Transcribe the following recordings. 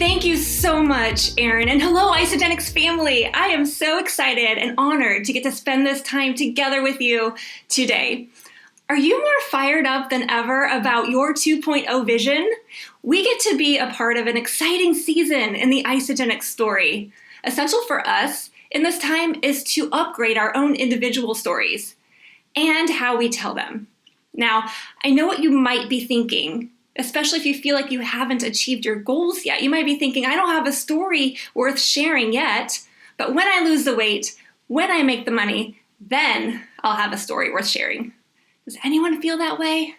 Thank you so much, Erin. And hello, IsaAcademy family. I am so excited and honored to get to spend this time together with you today. Are you more fired up than ever about your 2.0 vision? We get to be a part of an exciting season in the IsaAcademy story. Essential for us in this time is to upgrade our own individual stories and how we tell them. Now, I know what you might be thinking, especially if you feel like you haven't achieved your goals yet. You might be thinking, I don't have a story worth sharing yet, but when I lose the weight, when I make the money, then I'll have a story worth sharing. Does anyone feel that way?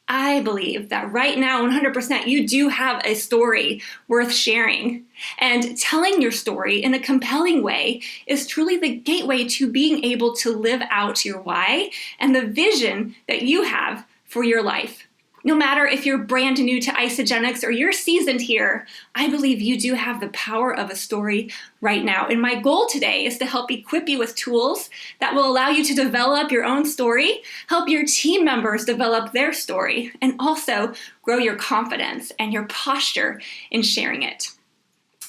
I believe that right now, 100%, you do have a story worth sharing. And telling your story in a compelling way is truly the gateway to being able to live out your why and the vision that you have for your life. No matter if you're brand new to IsaAcademy or you're seasoned here, I believe you do have the power of a story right now. And my goal today is to help equip you with tools that will allow you to develop your own story, help your team members develop their story, and also grow your confidence and your posture in sharing it.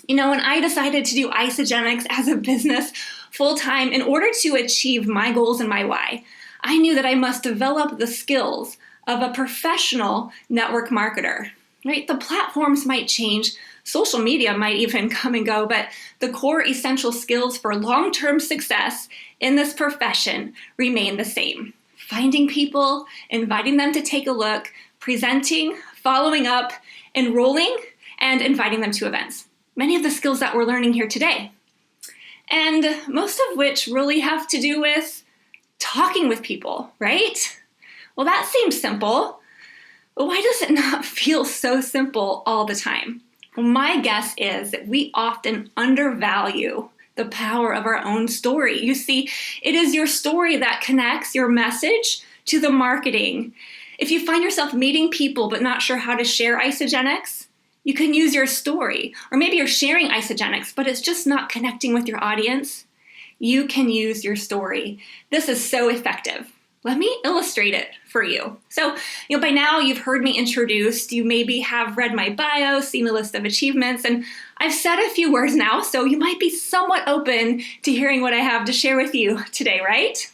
You know, when I decided to do IsaAcademy as a business full-time in order to achieve my goals and my why, I knew that I must develop the skills of a professional network marketer, right? The platforms might change, social media might even come and go, but the core essential skills for long-term success in this profession remain the same. Finding people, inviting them to take a look, presenting, following up, enrolling, and inviting them to events. Many of the skills that we're learning here today. And most of which really have to do with talking with people, right? Well, that seems simple, but why does it not feel so simple all the time? Well, my guess is that we often undervalue the power of our own story. You see, it is your story that connects your message to the marketing. If you find yourself meeting people but not sure how to share IsaAcademy, you can use your story. Or maybe you're sharing IsaAcademy, but it's just not connecting with your audience. You can use your story. This is so effective. Let me illustrate it for you. So, by now you've heard me introduced. You maybe have read my bio, seen the list of achievements, and I've said a few words now, so you might be somewhat open to hearing what I have to share with you today, right?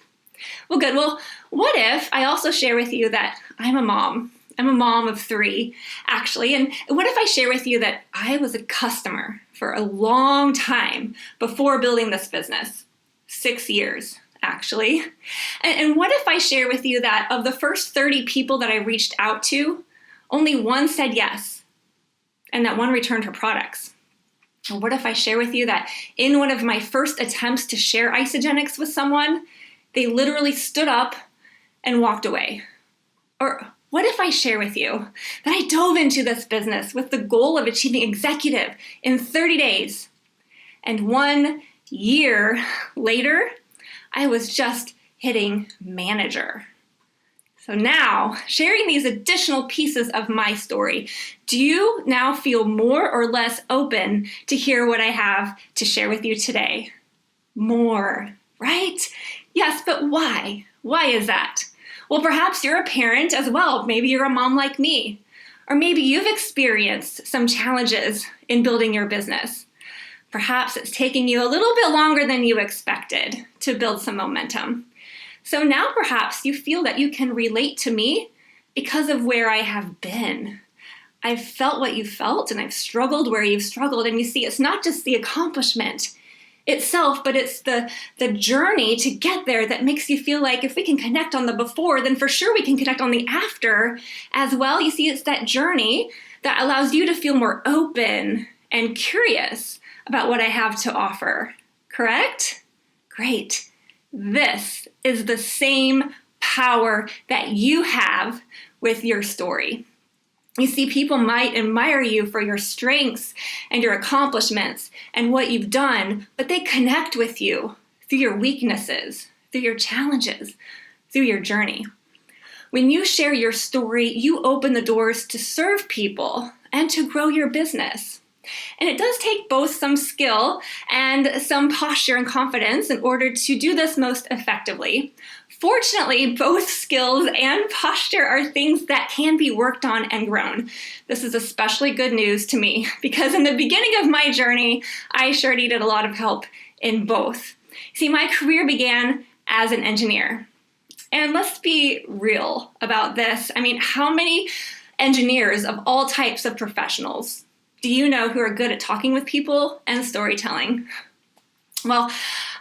Well, good. Well, what if I also share with you that I'm a mom? I'm a mom of 3, actually. And what if I share with you that I was a customer for a long time before building this business? 6 years. Actually. And what if I share with you that of the first 30 people that I reached out to, only 1 said yes, and that 1 returned her products? And what if I share with you that in one of my first attempts to share IsaAcademy with someone, they literally stood up and walked away? Or what if I share with you that I dove into this business with the goal of achieving executive in 30 days, and 1 year later, I was just hitting manager? So now, sharing these additional pieces of my story, do you now feel more or less open to hear what I have to share with you today? More, right? Yes, but why? Why is that? Well, perhaps you're a parent as well. Maybe you're a mom like me. Or maybe you've experienced some challenges in building your business. Perhaps it's taking you a little bit longer than you expected to build some momentum. So now perhaps you feel that you can relate to me because of where I have been. I've felt what you've felt, and I've struggled where you've struggled. And you see, it's not just the accomplishment itself, but it's the journey to get there that makes you feel like if we can connect on the before, then for sure we can connect on the after as well. You see, it's that journey that allows you to feel more open and curious about what I have to offer, correct? Great. This is the same power that you have with your story. You see, people might admire you for your strengths and your accomplishments and what you've done, but they connect with you through your weaknesses, through your challenges, through your journey. When you share your story, you open the doors to serve people and to grow your business. And it does take both some skill and some posture and confidence in order to do this most effectively. Fortunately, both skills and posture are things that can be worked on and grown. This is especially good news to me because in the beginning of my journey, I sure needed a lot of help in both. See, my career began as an engineer. And let's be real about this. I mean, how many engineers of all types of professionals do you know who are good at talking with people and storytelling? Well,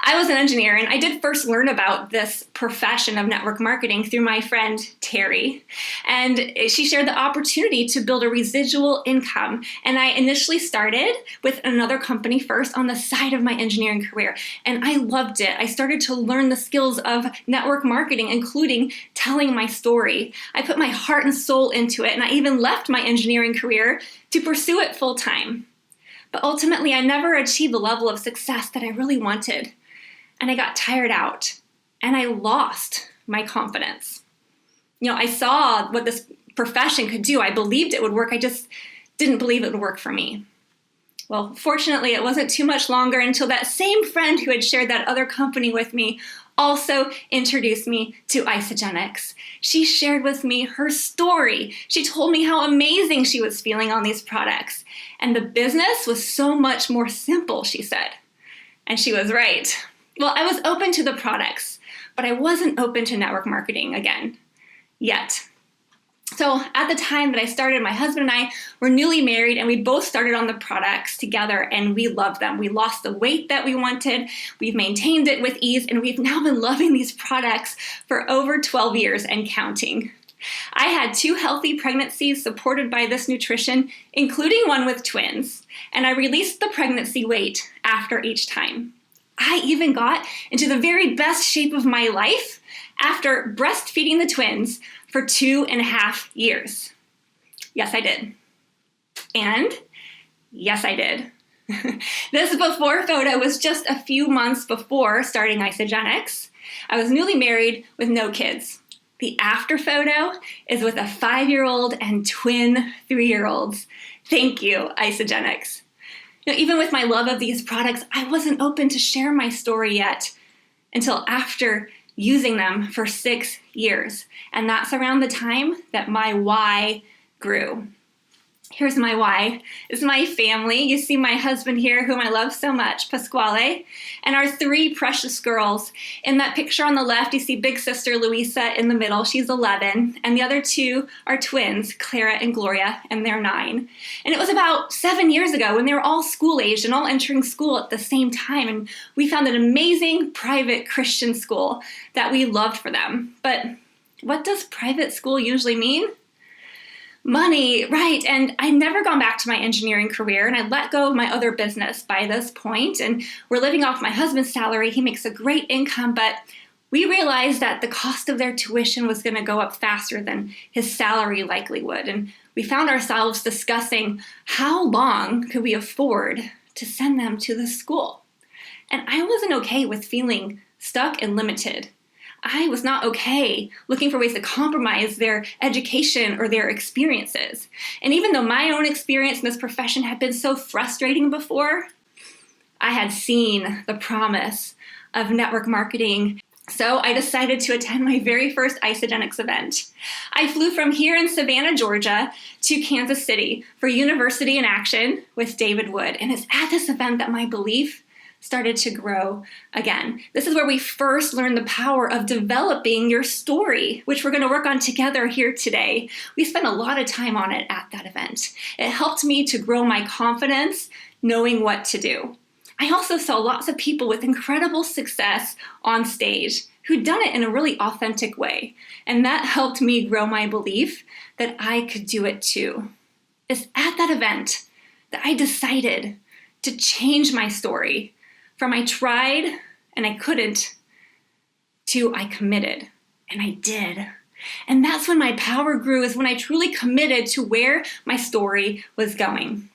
I was an engineer, and I did first learn about this profession of network marketing through my friend Terry. And she shared the opportunity to build a residual income. And I initially started with another company first on the side of my engineering career. And I loved it. I started to learn the skills of network marketing, including telling my story. I put my heart and soul into it, and I even left my engineering career to pursue it full time. But ultimately, I never achieved the level of success that I really wanted. And I got tired out, and I lost my confidence. I saw what this profession could do. I believed it would work. I just didn't believe it would work for me. Well, fortunately, it wasn't too much longer until that same friend who had shared that other company with me also introduced me to IsaAcademy. She shared with me her story. She told me how amazing she was feeling on these products. And the business was so much more simple, she said. And she was right. Well, I was open to the products, but I wasn't open to network marketing again, yet. So at the time that I started, my husband and I were newly married, and we both started on the products together, and we loved them. We lost the weight that we wanted. We've maintained it with ease, and we've now been loving these products for over 12 years and counting. I had 2 healthy pregnancies supported by this nutrition, including one with twins, and I released the pregnancy weight after each time. I even got into the very best shape of my life after breastfeeding the twins for 2.5 years. Yes, I did. And yes, I did. This before photo was just a few months before starting IsaAcademy. I was newly married with no kids. The after photo is with a 5-year-old and twin 3-year-olds. Thank you, IsaAcademy. Even with my love of these products, I wasn't open to share my story yet until after using them for 6 years. And that's around the time that my why grew. Here's my why. It's my family. You see my husband here, whom I love so much, Pasquale, and our 3 precious girls. In that picture on the left, you see big sister Luisa in the middle. She's 11, and the other 2 are twins, Clara and Gloria, and they're 9. And it was about 7 years ago when they were all school-aged and all entering school at the same time, and we found an amazing private Christian school that we loved for them. But what does private school usually mean? Money, right, and I'd never gone back to my engineering career, and I'd let go of my other business by this point, and we're living off my husband's salary. He makes a great income, but we realized that the cost of their tuition was going to go up faster than his salary likely would, and we found ourselves discussing how long could we afford to send them to the school. And I wasn't okay with feeling stuck and limited. I was not okay looking for ways to compromise their education or their experiences. And even though my own experience in this profession had been so frustrating before, I had seen the promise of network marketing. So I decided to attend my very first IsaAcademy event. I flew from here in Savannah, Georgia to Kansas City for University in Action with David Wood. And it's at this event that my belief started to grow again. This is where we first learned the power of developing your story, which we're going to work on together here today. We spent a lot of time on it at that event. It helped me to grow my confidence, knowing what to do. I also saw lots of people with incredible success on stage who'd done it in a really authentic way. And that helped me grow my belief that I could do it too. It's at that event that I decided to change my story from I tried and I couldn't to I committed, and I did. And that's when my power grew, is when I truly committed to where my story was going.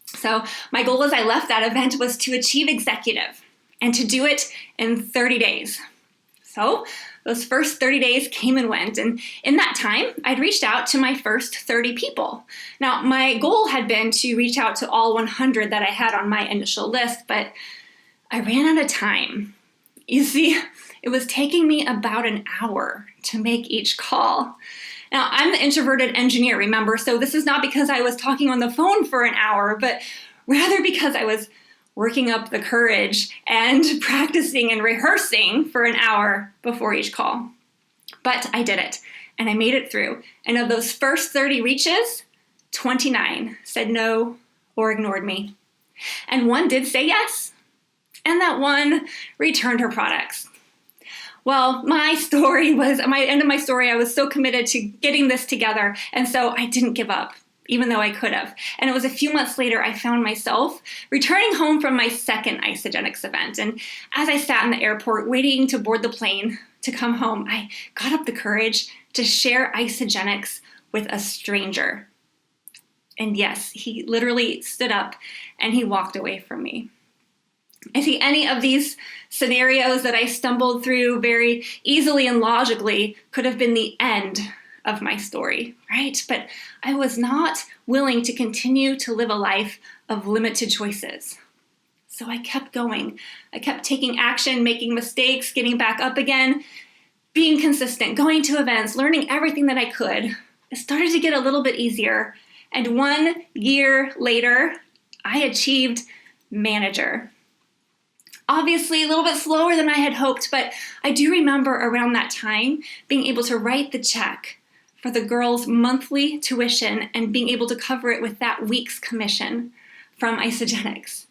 So my goal as I left that event was to achieve executive and to do it in 30 days. So those first 30 days came and went, and in that time, I'd reached out to my first 30 people. Now, my goal had been to reach out to all 100 that I had on my initial list, but I ran out of time. You see, it was taking me about an hour to make each call. Now, I'm the introverted engineer, remember, so this is not because I was talking on the phone for an hour, but rather because I was working up the courage and practicing and rehearsing for an hour before each call. But I did it, and I made it through. And of those first 30 reaches, 29 said no or ignored me. And one did say yes, and that one returned her products. Well, my end of my story, I was so committed to getting this together, and so I didn't give up, even though I could have. And it was a few months later, I found myself returning home from my second IsaGenics event. And as I sat in the airport waiting to board the plane to come home, I got up the courage to share IsaGenics with a stranger. And yes, he literally stood up and he walked away from me. I see any of these scenarios that I stumbled through very easily and logically could have been the end of my story, right? But I was not willing to continue to live a life of limited choices. So I kept going. I kept taking action, making mistakes, getting back up again, being consistent, going to events, learning everything that I could. It started to get a little bit easier. And 1 year later, I achieved manager. Obviously, a little bit slower than I had hoped, but I do remember around that time being able to write the check for the girls' monthly tuition and being able to cover it with that week's commission from IsaGenics.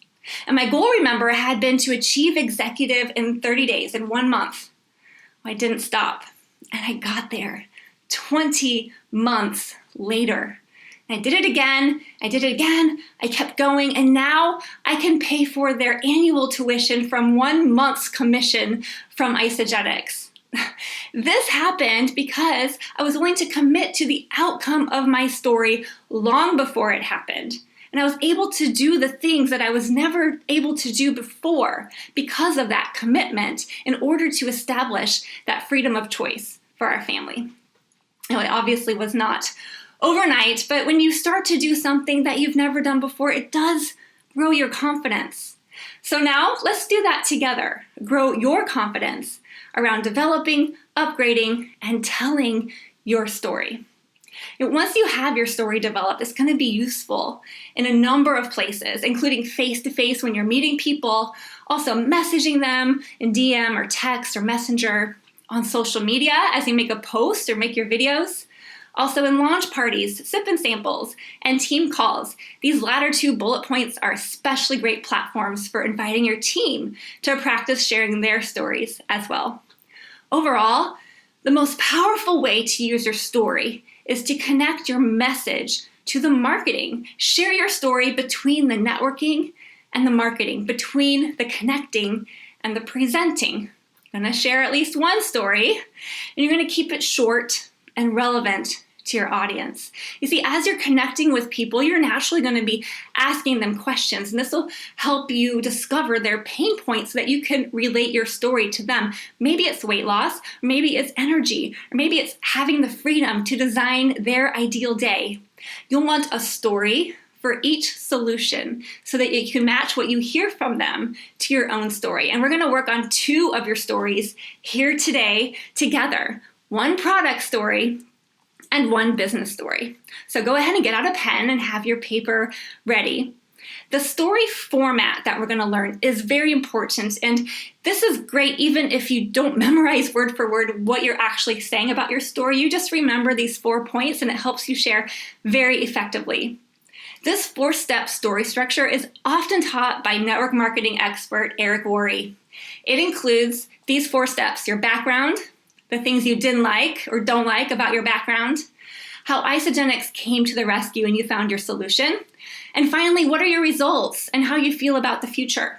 And my goal, remember, had been to achieve executive in 30 days, in 1 month. I didn't stop, and I got there 20 months later. And I did it again, I kept going, and now I can pay for their annual tuition from 1 month's commission from IsaGenics. This happened because I was willing to commit to the outcome of my story long before it happened. And I was able to do the things that I was never able to do before because of that commitment in order to establish that freedom of choice for our family. Now, it obviously was not overnight, but when you start to do something that you've never done before, it does grow your confidence. So now let's do that together. Grow your confidence around developing, upgrading, and telling your story. Once you have your story developed, it's going to be useful in a number of places, including face-to-face when you're meeting people, also messaging them in DM or text or messenger, on social media as you make a post or make your videos, also in launch parties, sip and samples, and team calls. These latter 2 bullet points are especially great platforms for inviting your team to practice sharing their stories as well. Overall, the most powerful way to use your story is to connect your message to the marketing. Share your story between the networking and the marketing, between the connecting and the presenting. You're going to share at least one story, and you're going to keep it short and relevant to your audience. You see, as you're connecting with people, you're naturally going to be asking them questions, and this will help you discover their pain points so that you can relate your story to them. Maybe it's weight loss, or maybe it's energy, or maybe it's having the freedom to design their ideal day. You'll want a story for each solution so that you can match what you hear from them to your own story. And we're going to work on 2 of your stories here today together. 1 product story and 1 business story. So go ahead and get out a pen and have your paper ready. The story format that we're going to learn is very important, and this is great even if you don't memorize word for word what you're actually saying about your story. You just remember these 4 points and it helps you share very effectively. This 4-step story structure is often taught by network marketing expert Eric Worre. It includes these 4 steps: your background, the things you didn't like or don't like about your background, how IsaGenics came to the rescue and you found your solution, and finally, what are your results and how you feel about the future.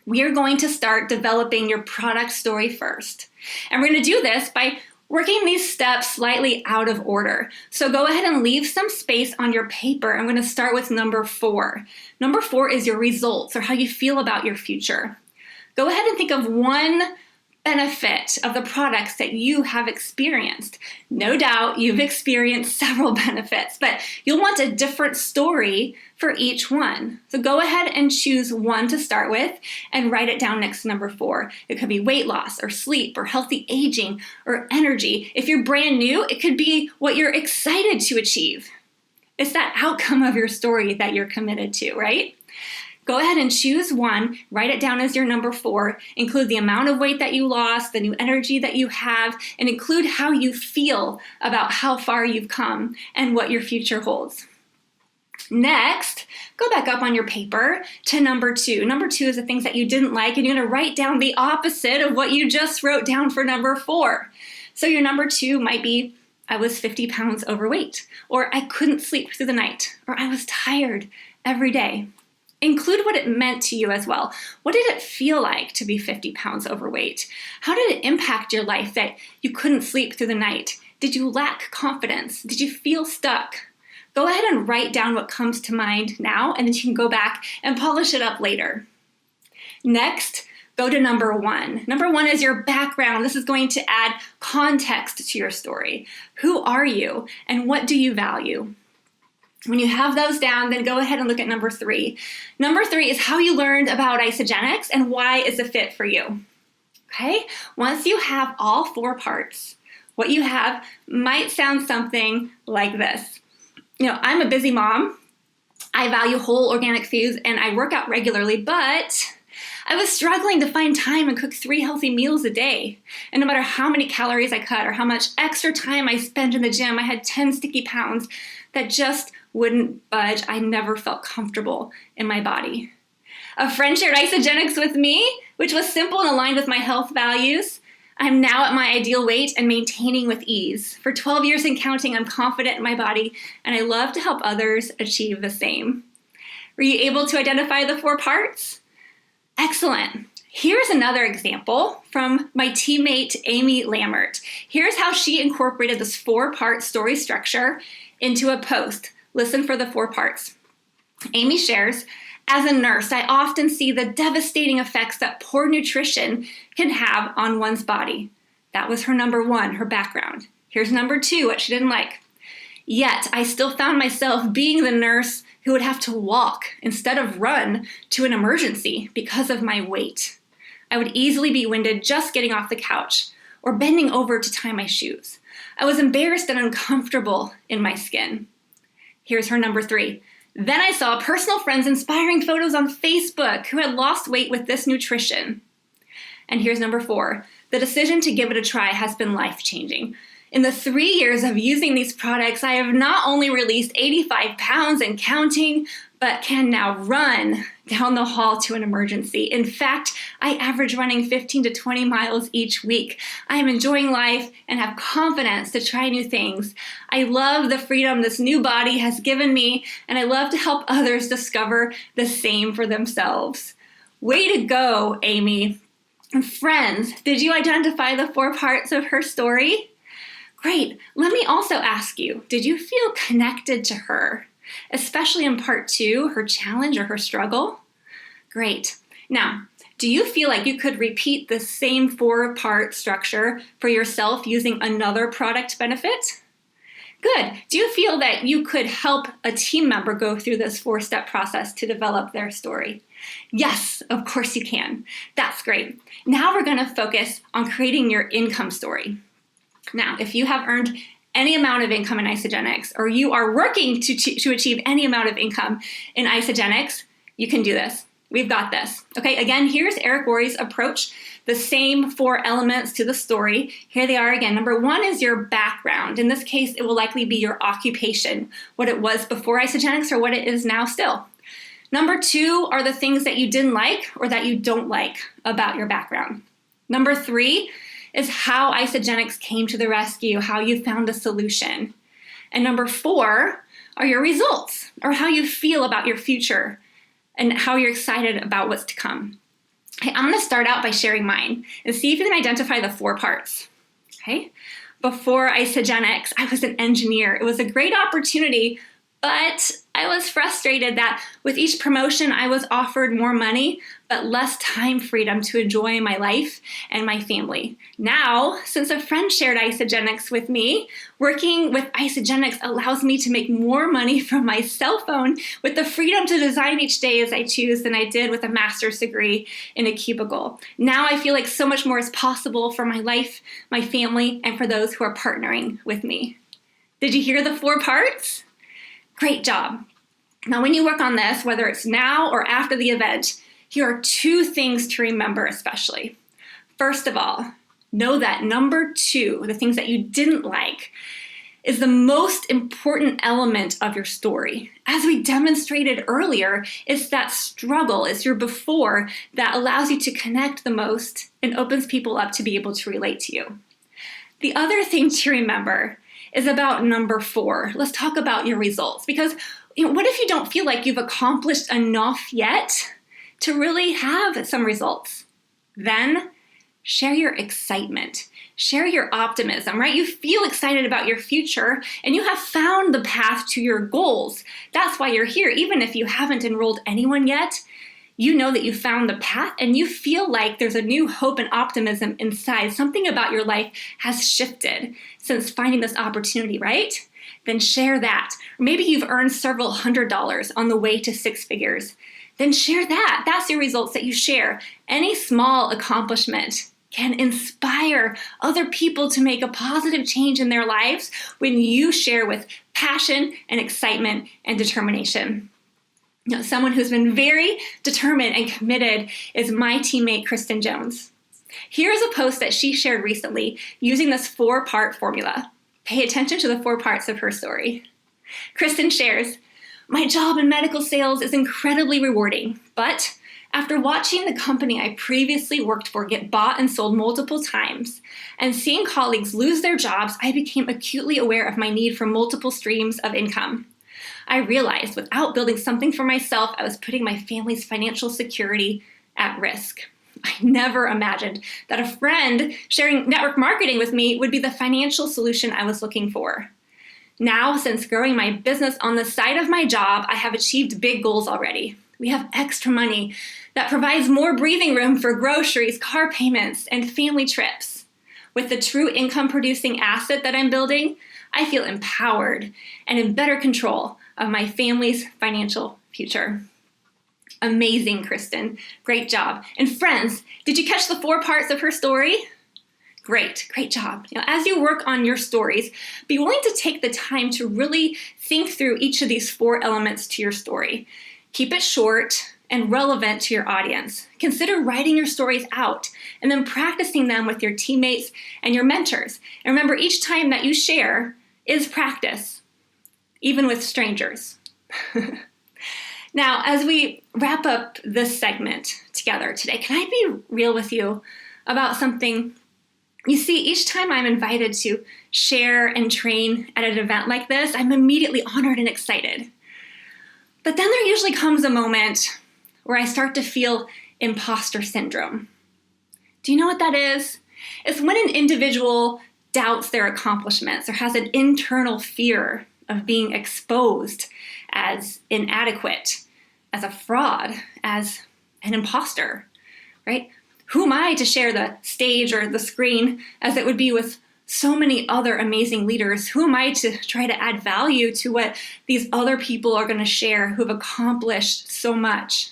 We are going to start developing your product story first. And we're going to do this by working these steps slightly out of order. So go ahead and leave some space on your paper. I'm going to start with number 4. Number 4 is your results, or how you feel about your future. Go ahead and think of one benefit of the products that you have experienced. No doubt you've experienced several benefits, but you'll want a different story for each one. So go ahead and choose one to start with and write it down next to number 4. It could be weight loss or sleep or healthy aging or energy. If you're brand new, it could be what you're excited to achieve. It's that outcome of your story that you're committed to, right? Go ahead and choose one, write it down as your number 4, include the amount of weight that you lost, the new energy that you have, and include how you feel about how far you've come and what your future holds. Next, go back up on your paper to number 2. Number 2 is the things that you didn't like, and you're gonna write down the opposite of what you just wrote down for number 4. So your number 2 might be, I was 50 pounds overweight, or I couldn't sleep through the night, or I was tired every day. Include what it meant to you as well. What did it feel like to be 50 pounds overweight? How did it impact your life that you couldn't sleep through the night? Did you lack confidence? Did you feel stuck? Go ahead and write down what comes to mind now, and then you can go back and polish it up later. Next, go to number 1. Number 1 is your background. This is going to add context to your story. Who are you, and what do you value? When you have those down, then go ahead and look at number 3. Number 3 is how you learned about IsaGenics and why it's a fit for you. Okay? Once you have all 4 parts, what you have might sound something like this. I'm a busy mom. I value whole organic foods and I work out regularly, but I was struggling to find time and cook 3 healthy meals a day. And no matter how many calories I cut or how much extra time I spent in the gym, I had 10 sticky pounds that just wouldn't budge. I never felt comfortable in my body. A friend shared IsaGenics with me, which was simple and aligned with my health values. I'm now at my ideal weight and maintaining with ease. For 12 years and counting, I'm confident in my body, and I love to help others achieve the same. Were you able to identify the 4 parts? Excellent. Here's another example from my teammate, Amy Lammert. Here's how she incorporated this 4-part story structure into a post. Listen for the 4 parts. Amy shares, as a nurse, I often see the devastating effects that poor nutrition can have on one's body. That was her number 1, her background. Here's number 2, what she didn't like. Yet, I still found myself being the nurse who would have to walk instead of run to an emergency because of my weight. I would easily be winded just getting off the couch or bending over to tie my shoes. I was embarrassed and uncomfortable in my skin. Here's her number 3. Then I saw personal friends inspiring photos on Facebook who had lost weight with this nutrition. And here's number 4. The decision to give it a try has been life-changing. In the 3 years of using these products, I have not only released 85 pounds and counting, but can now run down the hall to an emergency. In fact, I average running 15 to 20 miles each week. I am enjoying life and have confidence to try new things. I love the freedom this new body has given me, and I love to help others discover the same for themselves. Way to go, Amy. And friends, did you identify the 4 parts of her story? Great. Let me also ask you, did you feel connected to her? Especially in part 2, her challenge or her struggle? Great. Now, do you feel like you could repeat the same 4-part structure for yourself using another product benefit? Good. Do you feel that you could help a team member go through this 4-step process to develop their story? Yes, of course you can. That's great. Now we're going to focus on creating your income story. Now, if you have earned any amount of income in IsaGenics, or you are working to achieve any amount of income in IsaGenics, you can do this. We've got this. Okay, again, here's Eric Worre's approach, the same 4 elements to the story. Here they are again. Number 1 is your background. In this case, it will likely be your occupation, what it was before IsaGenics or what it is now still. Number 2 are the things that you didn't like or that you don't like about your background. Number 3 is how IsaGenics came to the rescue, how you found a solution. And number 4 are your results, or how you feel about your future and how you're excited about what's to come. Okay, I'm gonna start out by sharing mine and see if you can identify the 4 parts. Okay, before IsaGenics, I was an engineer. It was a great opportunity, but I was frustrated that with each promotion, I was offered more money, but less time freedom to enjoy my life and my family. Now, since a friend shared IsaGenics with me, working with IsaGenics allows me to make more money from my cell phone with the freedom to design each day as I choose than I did with a master's degree in a cubicle. Now I feel like so much more is possible for my life, my family, and for those who are partnering with me. Did you hear the 4 parts? Great job. Now, when you work on this, whether it's now or after the event, here are 2 things to remember especially. First of all, know that number 2, the things that you didn't like, is the most important element of your story. As we demonstrated earlier, it's that struggle, it's your before that allows you to connect the most and opens people up to be able to relate to you. The other thing to remember is about number 4. Let's talk about your results, because what if you don't feel like you've accomplished enough yet to really have some results? Then share your excitement, share your optimism, right? You feel excited about your future and you have found the path to your goals. That's why you're here. Even if you haven't enrolled anyone yet, you know that you found the path and you feel like there's a new hope and optimism inside. Something about your life has shifted since finding this opportunity, right? Then share that. Or maybe you've earned several $100s on the way to 6 figures. Then share that. That's your results that you share. Any small accomplishment can inspire other people to make a positive change in their lives when you share with passion and excitement and determination. Someone who's been very determined and committed is my teammate, Kristen Jones. Here's a post that she shared recently using this 4-part formula. Pay attention to the 4 parts of her story. Kristen shares, "My job in medical sales is incredibly rewarding, but after watching the company I previously worked for get bought and sold multiple times and seeing colleagues lose their jobs, I became acutely aware of my need for multiple streams of income. I realized without building something for myself, I was putting my family's financial security at risk. I never imagined that a friend sharing network marketing with me would be the financial solution I was looking for. Now, since growing my business on the side of my job, I have achieved big goals already. We have extra money that provides more breathing room for groceries, car payments, and family trips. With the true income-producing asset that I'm building, I feel empowered and in better control of my family's financial future." Amazing, Kristen. Great job. And friends, did you catch the 4 parts of her story? Great job. As you work on your stories, be willing to take the time to really think through each of these 4 elements to your story. Keep it short and relevant to your audience. Consider writing your stories out and then practicing them with your teammates and your mentors. And remember, each time that you share is practice, even with strangers. Now, as we wrap up this segment together today, can I be real with you about something? You see, each time I'm invited to share and train at an event like this, I'm immediately honored and excited. But then there usually comes a moment where I start to feel imposter syndrome. Do you know what that is? It's when an individual doubts their accomplishments or has an internal fear of being exposed as inadequate, as a fraud, as an imposter, right? Who am I to share the stage or the screen as it would be with so many other amazing leaders? Who am I to try to add value to what these other people are going to share who have accomplished so much?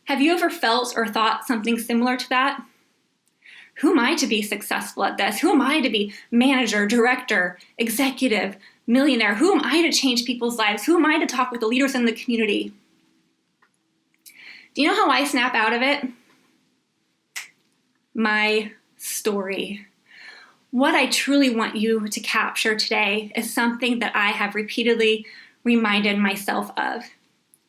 Have you ever felt or thought something similar to that? Who am I to be successful at this? Who am I to be manager, director, executive, millionaire? Who am I to change people's lives? Who am I to talk with the leaders in the community? Do you know how I snap out of it? My story. What I truly want you to capture today is something that I have repeatedly reminded myself of,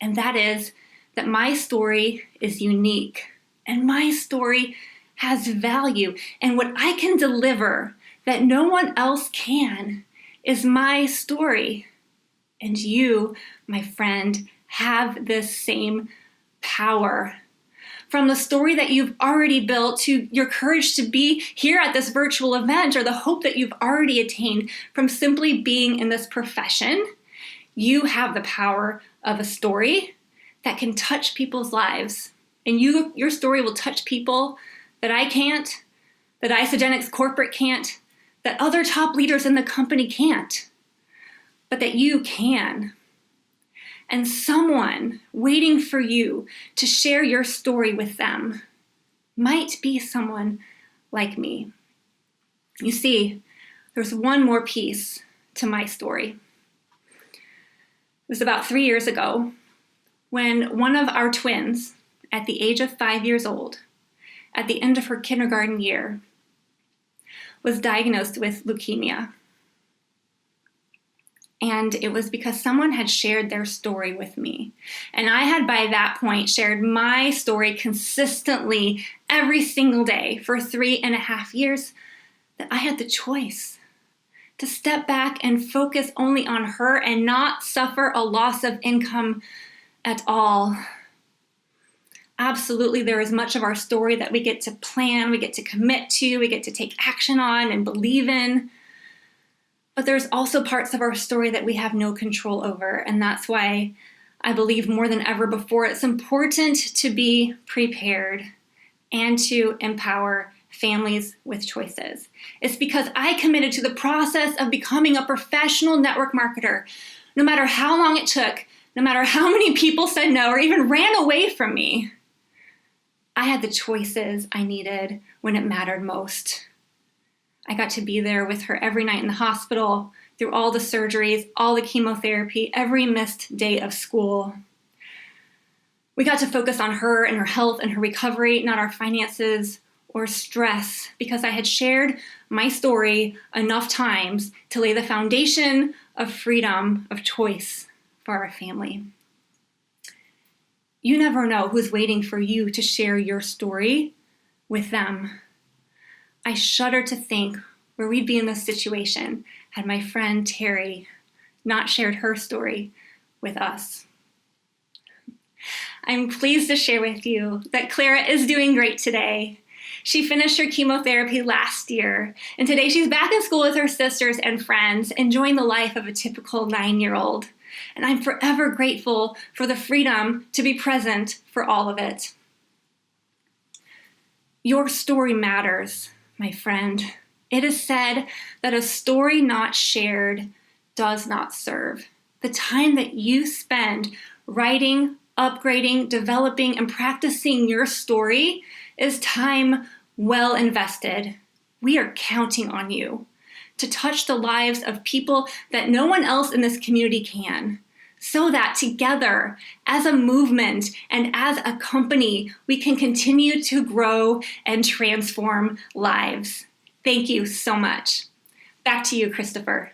and that is that my story is unique, and my story has value, and what I can deliver that no one else can is my story. And you, my friend, have this same power. From the story that you've already built to your courage to be here at this virtual event or the hope that you've already attained from simply being in this profession, You have the power of a story that can touch people's lives. And your story will touch people that I can't, that IsaAcademy's corporate can't, that other top leaders in the company can't, but that you can. And someone waiting for you to share your story with them might be someone like me. You see, there's one more piece to my story. It was about 3 years ago when one of our twins, at the age of 5 years old, at the end of her kindergarten year, was diagnosed with leukemia. And it was because someone had shared their story with me. And I had by that point shared my story consistently every single day for 3.5 years, that I had the choice to step back and focus only on her and not suffer a loss of income at all. Absolutely, there is much of our story that we get to plan, we get to commit to, we get to take action on and believe in. But there's also parts of our story that we have no control over. And that's why I believe more than ever before, it's important to be prepared and to empower families with choices. It's because I committed to the process of becoming a professional network marketer, no matter how long it took, no matter how many people said no or even ran away from me. I had the choices I needed when it mattered most. I got to be there with her every night in the hospital, through all the surgeries, all the chemotherapy, every missed day of school. We got to focus on her and her health and her recovery, not our finances or stress, because I had shared my story enough times to lay the foundation of freedom, of choice for our family. You never know who's waiting for you to share your story with them. I shudder to think where we'd be in this situation had my friend Terry not shared her story with us. I'm pleased to share with you that Clara is doing great today. She finished her chemotherapy last year, and today she's back in school with her sisters and friends, enjoying the life of a typical 9-year-old. And I'm forever grateful for the freedom to be present for all of it. Your story matters, my friend. It is said that a story not shared does not serve. The time that you spend writing, upgrading, developing, and practicing your story is time well invested. We are counting on you to touch the lives of people that no one else in this community can, so that together, as a movement and as a company, we can continue to grow and transform lives. Thank you so much. Back to you, Christopher.